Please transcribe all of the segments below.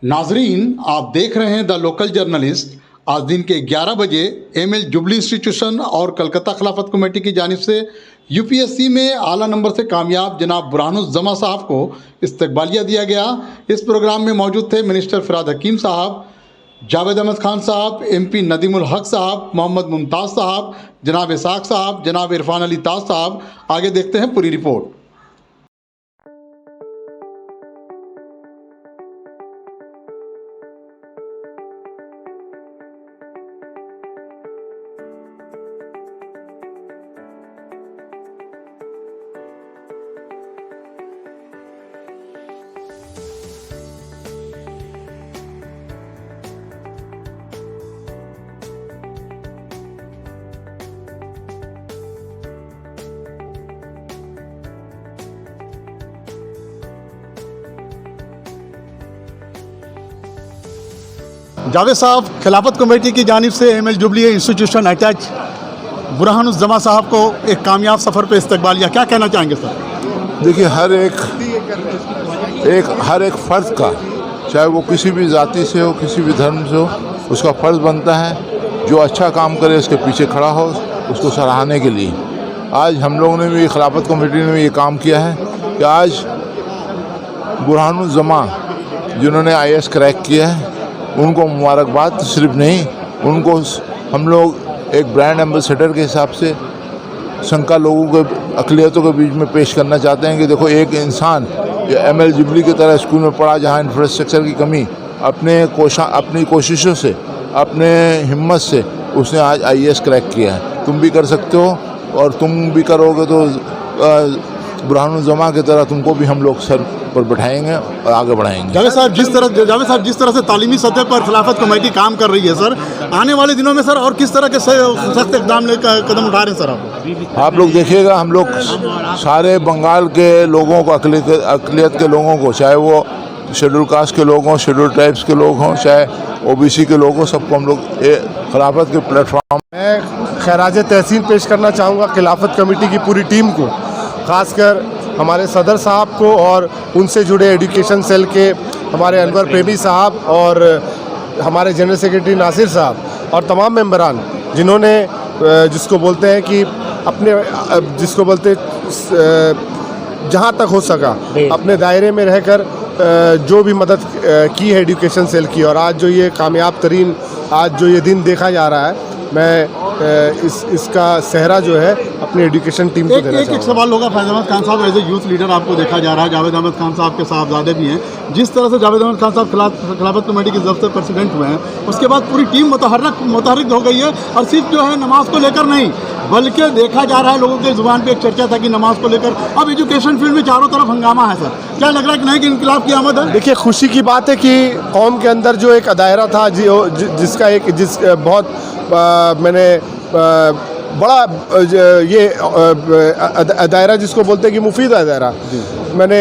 नाजरीन, आप देख रहे हैं द लोकल जर्नलिस्ट। आज दिन के 11 बजे एमएल जुबली इंस्टीट्यूशन और कलकत्ता खिलाफत कमेटी की जानिब से यूपीएससी में आला नंबर से कामयाब जनाब बुरहानुज्जमा साहब को इस्तकबालिया दिया गया। इस प्रोग्राम में मौजूद थे मिनिस्टर फराद हकीम साहब, जावेद अहमद खान साहब, एमपी नदीमुल हक साहब, मोहम्मद मुमताज़ साहब, जनाब इसाक साहब, जनाब इरफान अली ताज साहब। आगे देखते हैं पूरी रिपोर्ट। जावेद साहब, खिलाफत कमेटी की जानिब से एमएल जुबली इंस्टीट्यूशन अटैच बुरहानुज्जमा साहब को एक कामयाब सफ़र पे इस्तकबालिया, क्या कहना चाहेंगे सर? देखिए, हर एक फ़र्द का, चाहे वो किसी भी जाति से हो, किसी भी धर्म से हो, उसका फ़र्ज़ बनता है जो अच्छा काम करे उसके पीछे खड़ा हो, उसको सराहने के लिए। आज हम लोगों ने भी, खिलाफत कमेटी ने भी ये काम किया है कि आज बुरहानुज्जमा जिन्होंने IAS क्रैक किया है उनको मुबारकबाद सिर्फ नहीं, उनको हम लोग एक ब्रांड एम्बेसडर के हिसाब से शंका लोगों के अक़लियतों के बीच में पेश करना चाहते हैं कि देखो, एक इंसान जो एमएल जुबली की तरह स्कूल में पढ़ा, जहाँ इंफ्रास्ट्रक्चर की कमी, अपनी कोशिशों से, अपने हिम्मत से उसने आज IAS क्रैक किया है। तुम भी कर सकते हो और तुम भी करोगे तो बुरहानुज्जमा की तरह तुमको भी हम लोग सर पर बैठाएंगे और आगे बढ़ाएंगे। जावेद साहब, जिस तरह से तालीमी सतह पर खिलाफत कमेटी काम कर रही है सर, आने वाले दिनों में सर और किस तरह के सख्त इक़दाम लेकर कदम उठा रहे हैं सर? आप लोग देखिएगा, हम लोग सारे बंगाल के लोगों को, अक़लियत के लोगों को, चाहे वो शेड्यूल कास्ट के लोग हों, शेड्यूल ट्राइब्स के लोग हों, चाहे OBC के लोग हों, सबको हम लोग खिलाफत के प्लेटफॉर्म में खैराज तहसीन पेश करना चाहूँगा खिलाफत कमेटी की पूरी टीम को, ख़ासकर हमारे सदर साहब को और उनसे जुड़े एजुकेशन सेल के हमारे अनवर प्रेमी साहब और हमारे जनरल सेक्रेटरी नासिर साहब और तमाम मेंबरान, जिन्होंने जिसको बोलते हैं कि जिसको बोलते जहाँ तक हो सका अपने दायरे में रहकर जो भी मदद की है एजुकेशन सेल की। और आज जो ये कामयाब तरीन आज जो ये दिन देखा जा रहा है, मैं इसका सेहरा जो है अपनी एजुकेशन टीम को देना चाहूँगा। एक सवाल होगा, फैज़ अहमद खान साहब एज ए यूथ लीडर आपको देखा जा रहा है, जावेद अहमद खान साहब के साहबजादे भी हैं। जिस तरह से जावेद अहमद खान साहब खिलाफत कमेटी की जब से प्रेसिडेंट हुए हैं, उसके बाद पूरी टीम मुतहर्रिक हो गई है। और सिर्फ जो है नमाज को लेकर नहीं, बल्कि देखा जा रहा है लोगों के ज़ुबान पे एक चर्चा था कि नमाज को लेकर अब एजुकेशन फील्ड में चारों तरफ हंगामा है। सर, क्या लग रहा है कि नहीं कि इनकलाब की आमद है? देखिए, खुशी की बात है कि कौम के अंदर जो एक दायरा था जिस बहुत मैंने बड़ा ये दायरा जिसको बोलते हैं कि मुफीद दायरा, मैंने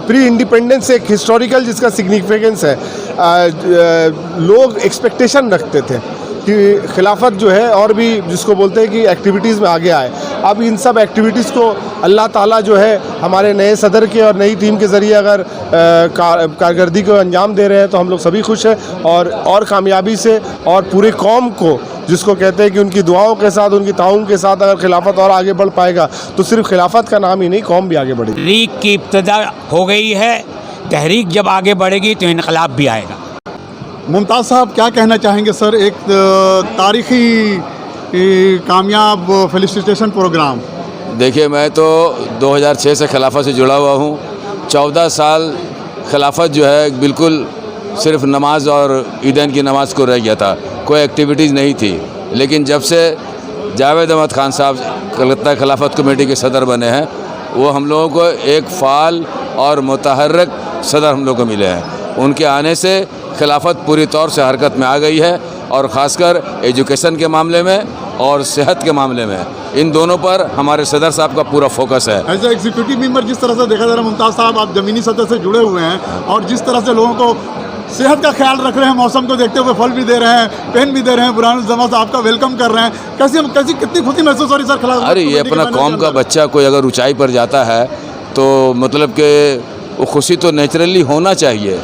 प्री इंडिपेंडेंस एक हिस्टोरिकल जिसका सिग्निफिकेंस है, लोग एक्सपेक्टेशन रखते थे कि खिलाफत जो है और भी जिसको बोलते हैं कि एक्टिविटीज़ में आगे आए। अब इन सब एक्टिविटीज़ को अल्लाह ताला जो है हमारे नए सदर के और नई टीम के ज़रिए अगर कारकर्दगी को अंजाम दे रहे हैं तो हम लोग सभी खुश हैं। और कामयाबी से और पूरे कौम को, जिसको कहते हैं कि उनकी दुआओं के साथ, उनकी ताउन के साथ अगर खिलाफत और आगे बढ़ पाएगा तो सिर्फ खिलाफत का नाम ही नहीं, कौम भी आगे बढ़ेगी। तहरीक की इब्तिदा हो गई है, तहरीक जब आगे बढ़ेगी तो इनकलाब भी आएगा। मुमताज़ साहब, क्या कहना चाहेंगे सर? एक तारीख़ी कामयाब फेलिसिटेशन प्रोग्राम। देखिए, मैं तो 2006 से खिलाफत से जुड़ा हुआ हूँ। 14 साल खिलाफत जो है बिल्कुल सिर्फ नमाज और ईदैन की नमाज को रह गया था, कोई एक्टिविटीज़ नहीं थी। लेकिन जब से जावेद अहमद खान साहब कलकत्ता खिलाफत कमेटी के सदर बने हैं, वो हम लोगों को एक फ़ाल और मुतहर्रिक सदर हम लोग को मिले हैं। उनके आने से खिलाफत पूरी तौर से हरकत में आ गई है, और ख़ासकर एजुकेशन के मामले में और सेहत के मामले में, इन दोनों पर हमारे सदर साहब का पूरा फोकस है। एज ए एग्जीक्यूटिव मेंबर जिस तरह से देखा जा रहा है मुमताज़ साहब, आप ज़मीनी सतह से जुड़े हुए हैं और जिस तरह से लोगों को सेहत का ख्याल रख रहे हैं, मौसम को देखते हुए फल भी दे रहे हैं, पेन भी दे रहे हैं, बुरहानुज्जमा साहब का वेलकम कर रहे हैं, कैसी कितनी खुशी महसूस हो रही सर? अरे, ये अपना कौम का बच्चा कोई अगर ऊंचाई पर जाता है तो मतलब कि वो खुशी तो नेचुरली होना चाहिए।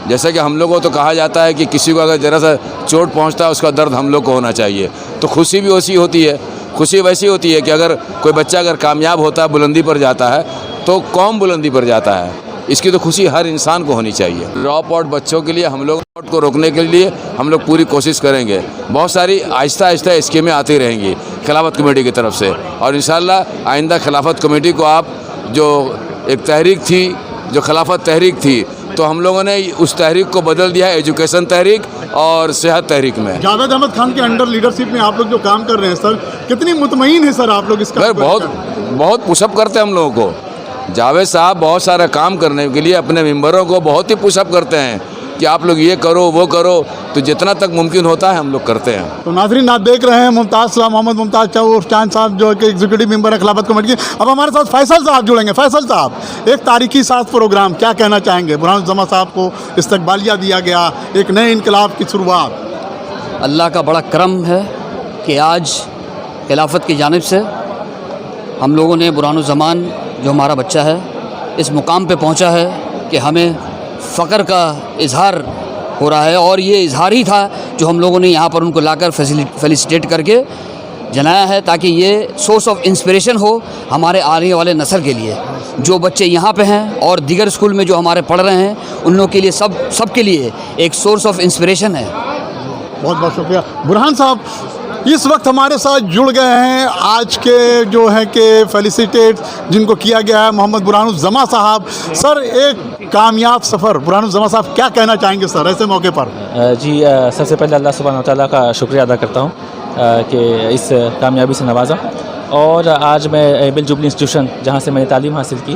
जैसे कि हम लोगों को तो कहा जाता है कि किसी को अगर ज़रा सा चोट पहुंचता है उसका दर्द हम लोग को होना चाहिए, तो खुशी भी वैसी होती है। खुशी वैसी होती है कि अगर कोई बच्चा अगर कामयाब होता है, बुलंदी पर जाता है, तो कौम बुलंदी पर जाता है। इसकी तो खुशी हर इंसान को होनी चाहिए। ड्रॉप आउट बच्चों के लिए हम लोग को रोकने के लिए हम लोग पूरी कोशिश करेंगे। बहुत सारी आहिस्ता आहिस्ता स्कीमें आती रहेंगी खिलाफत कमेटी की तरफ से, और इंशाल्लाह आइंदा खिलाफत कमेटी को आप जो एक तहरीक थी, जो खिलाफत तहरीक थी, तो हम लोगों ने उस तहरीक को बदल दिया है एजुकेशन तहरीक और सेहत तहरीक में। जावेद अहमद खान के अंडर लीडरशिप में आप लोग जो काम कर रहे हैं सर, कितनी मुतमईन है सर आप लोग इसका? सर बहुत पुशअप करते हैं हम लोगों को। जावेद साहब बहुत सारा काम करने के लिए अपने मेंबरों को बहुत ही पुशअप करते हैं कि आप लोग ये करो वो करो, तो जितना तक मुमकिन होता है हम लोग करते हैं। तो नाज़रीन आप देख रहे हैं मोहम्मद मुमताज़ चान साहब जो कि एग्जीक्यूटिव मेंबर है खिलाफत कमेटी के। अब हमारे साथ फैसल साहब जुड़ेंगे। फैसल साहब, एक तारीखी साथ प्रोग्राम, क्या कहना चाहेंगे? बुरहानुज़्ज़मा साहब को इस्तकबालिया दिया गया, एक नए इनकलाब की शुरुआत। अल्लाह का बड़ा करम है कि आज खिलाफत की जानिब से हम लोगों ने बुरहानुज़्ज़मान जो हमारा बच्चा है इस मुकाम पे पहुंचा है कि हमें फ़ख्र का इजहार हो रहा है, और ये इजहार ही था जो हम लोगों ने यहाँ पर उनको लाकर फेलिसिटेट करके जनाया है, ताकि ये सोर्स ऑफ इंस्पिरेशन हो हमारे आने वाले नस्ल के लिए। जो बच्चे यहाँ पे हैं और दीगर स्कूल में जो हमारे पढ़ रहे हैं, उन लोगों के लिए सब के लिए एक सोर्स ऑफ इंस्पिरेशन है। बहुत बहुत शुक्रिया। बुरहान साहब इस वक्त हमारे साथ जुड़ गए हैं आज के जो है कि फेलिसिटेट जिनको किया गया है मोहम्मद बुरहानुज़्ज़मा साहब। सर, एक कामयाब सफ़र, बुरहानुज़्ज़मा साहब क्या कहना चाहेंगे सर ऐसे मौके पर? जी, सबसे पहले अल्लाह सुब्हानहू व तआला का शुक्रिया अदा करता हूँ कि इस कामयाबी से नवाजा। और आज मैं एमिल जुबली इंस्टीट्यूशन जहाँ से मैंने तालीम हासिल की,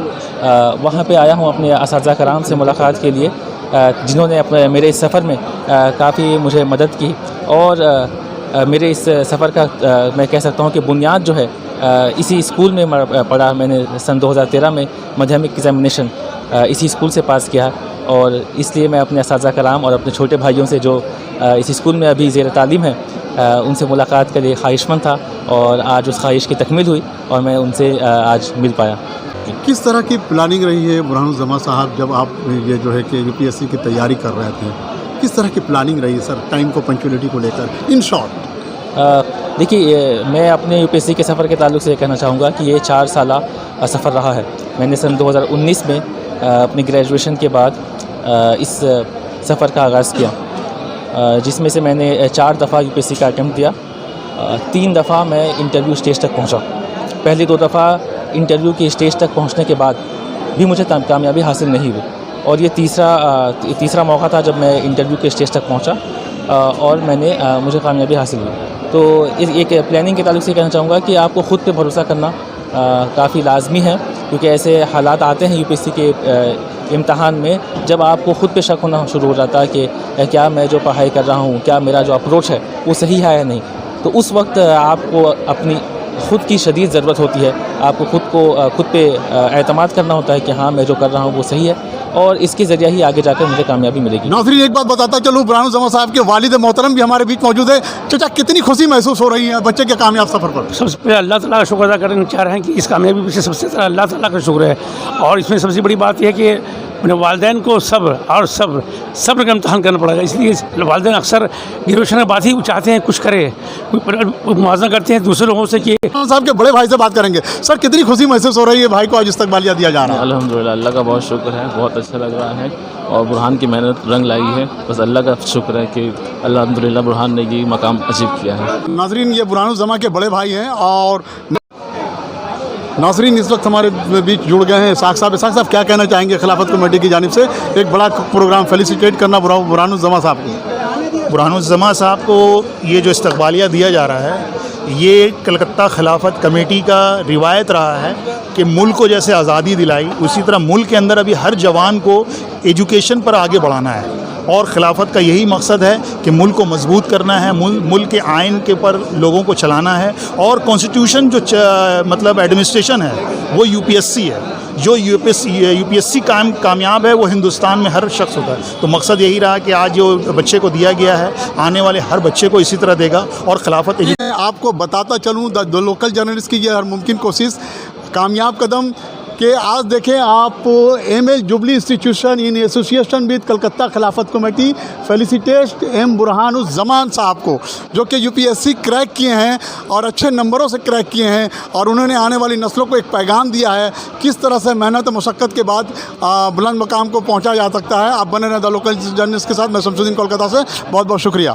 वहाँ पे आया हूँ अपने असातिज़ा कराम से मुलाकात के लिए, जिन्होंने अपने मेरे इस सफ़र में काफ़ी मुझे मदद की। और मेरे इस सफ़र का मैं कह सकता हूँ कि बुनियाद जो है इसी स्कूल में पढ़ा। मैंने सन 2013 में माध्यमिक एग्ज़ामिनेशन इसी स्कूल से पास किया, और इसलिए मैं अपने असातिज़ा कराम और अपने छोटे भाइयों से जो इसी स्कूल में अभी ज़ेर तालीम है, उनसे मुलाकात के लिए ख्वाहिशमंद था, और आज उस ख्वाहिश की तकमील हुई और मैं उनसे आज मिल पाया। किस तरह की प्लानिंग रही है बुरहानुज़्ज़मा साहब जब आप ये जो है कि यूपीएससी की तैयारी कर रहे थे? किस तरह की प्लानिंग रही है सर टाइम को, पंक्चुअलिटी को लेकर, इन शॉर्ट? देखिए, मैं अपने यूपीएससी के सफ़र के ताल्लुक़ से ये कहना चाहूँगा कि ये 4 साला सफ़र रहा है। मैंने सन 2019 में अपनी ग्रेजुएशन के बाद इस सफ़र का आगाज़ किया, जिसमें से मैंने 4 दफ़ा यूपीएससी का अटेम्प्ट दिया। 3 दफ़ा मैं इंटरव्यू स्टेज तक पहुँचा। पहली 2 दफ़ा इंटरव्यू की स्टेज तक पहुँचने के बाद भी मुझे कामयाबी हासिल नहीं हुई, और ये तीसरा मौका था जब मैं इंटरव्यू के स्टेज तक पहुँचा और मुझे कामयाबी हासिल हुई। तो एक प्लानिंग के ताल्लुक़ से कहना चाहूँगा कि आपको ख़ुद पे भरोसा करना काफ़ी लाजमी है, क्योंकि ऐसे हालात आते हैं यूपीएससी के इम्तहान में जब आपको ख़ुद पे शक होना शुरू हो जाता है कि क्या मैं जो पढ़ाई कर रहा हूँ, क्या मेरा जो अप्रोच है वो सही है या नहीं। तो उस वक्त आपको अपनी ख़ुद की शदीद ज़रूरत होती है। आपको ख़ुद पे एतमाद करना होता है कि हाँ, मैं जो कर रहा हूँ वो सही है, और इसके ज़रिए ही आगे जाकर मुझे कामयाबी मिलेगी। नाज़रीन, एक बात बताता चलूँ, बुरहानुज़्ज़मा साहब के वालिद मोहतरम भी हमारे बीच मौजूद है। चाचा, कितनी खुशी महसूस हो रही है बच्चे के कामयाब सफ़र पर? सबसे पहले अल्लाह ताला का शुक्र अदा करना चाह रहे हैं कि इस कामयाबी पीछे सबसे ज़्यादा अल्लाह ताला का शुक्र है। और इसमें सबसे बड़ी बात यह है कि अपने वालिदैन को सब्र का इम्तहान करना पड़ेगा। इसलिए वालिदैन अक्सर ग्रेजुएशन के बाद ही चाहते हैं कुछ करे, मुआवजा करते हैं दूसरे लोगों से कि साहब के बड़े भाई से बात करेंगे। सर, कितनी खुशी महसूस हो रही है भाई को आज इस्तकबालिया दिया जा रहा है? अल्हम्दुलिल्लाह, अल्लाह का बहुत शुक्र है, बहुत अच्छा लग रहा है, और बुरहान की मेहनत रंग लाई है। बस अल्लाह का शुक्र है कि अल्हम्दुलिल्लाह बुरहान ने ये मकाम अचीव किया है। नाज़रीन, ये बुरहानुज़्ज़मा के बड़े भाई हैं, और नाज़रीन इस वक्त हमारे बीच जुड़ गए हैं इसाक़ साहब। इसाक़ साहब, क्या कहना चाहेंगे खिलाफत कमेटी की जानिब से एक बड़ा प्रोग्राम फेलिसिटेट करना बुरहानुज़्ज़मा साहब को? बुरहानुज़्ज़मा साहब को ये जो इस्तकबालिया दिया जा रहा है, ये कलकत्ता खिलाफत कमेटी का रिवायत रहा है कि मुल्क को जैसे आज़ादी दिलाई, उसी तरह मुल्क के अंदर अभी हर जवान को एजुकेशन पर आगे बढ़ाना है। और खिलाफत का यही मकसद है कि मुल्क को मजबूत करना है, मुल्क के आइन के पर लोगों को चलाना है। और कॉन्स्टिट्यूशन जो मतलब एडमिनिस्ट्रेशन है वो यूपीएससी है। जो यूपीएससी कामयाब है वो हिंदुस्तान में हर शख्स होता है। तो मकसद यही रहा कि आज जो बच्चे को दिया गया है, आने वाले हर बच्चे को इसी तरह देगा। और खिलाफत आपको बताता चलूँ, द लोकल जर्नलिस्ट की यह हर मुमकिन कोशिश, कामयाब कदम कि आज देखें आप ML jubilee institution in association with Calcutta खिलाफत कमेटी फेलिसिटेट एम बुरहानुज़्ज़मान साहब को, जो कि यूपीएससी क्रैक किए हैं और अच्छे नंबरों से क्रैक किए हैं और उन्होंने आने वाली नस्लों को एक पैगाम दिया है किस तरह से मेहनत मुशक्क़त के बाद बुलंद मकाम को पहुँचा जा सकता है। आप बने रहें द लोकल जर्नलिस्ट के साथ। मैं शमसुद्दीन कोलकाता से, बहुत बहुत शुक्रिया।